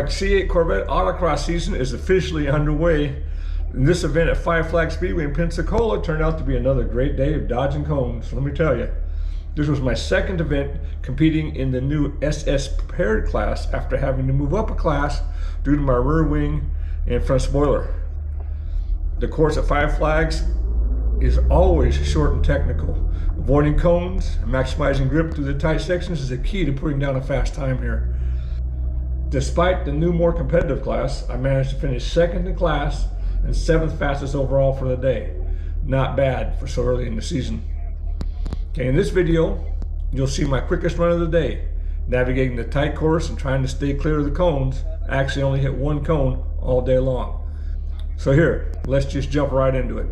C8 Corvette Autocross season is officially underway. And this event at Five Flags Speedway in Pensacola turned out to be another great day of dodging cones. Let me tell you, this was my second event competing in the new SS Prepared class after having to move up a class due to my rear wing and front spoiler. The course at Five Flags is always short and technical. Avoiding cones and maximizing grip through the tight sections is the key to putting down a fast time here. Despite the new, more competitive class, I managed to finish second in class and 7th fastest overall for the day. Not bad for so early in the season. Okay, in this video, you'll see my quickest run of the day. Navigating the tight course and trying to stay clear of the cones. I actually only hit one cone all day long. So here, let's just jump right into it.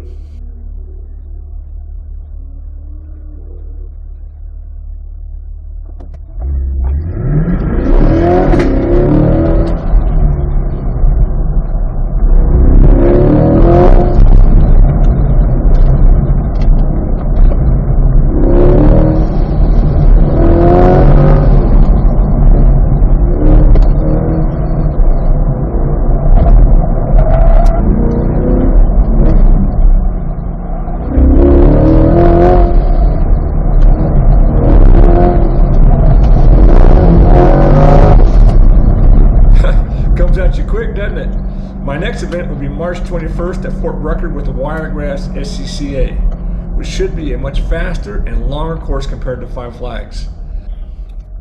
Quick, doesn't it? My next event will be March 21st at Fort Rucker with the Wiregrass SCCA, which should be a much faster and longer course compared to Five Flags.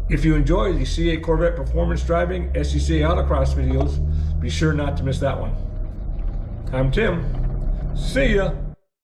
If you enjoy the C8 Corvette performance driving SCCA autocross videos, be sure not to miss that one. I'm Tim. See ya!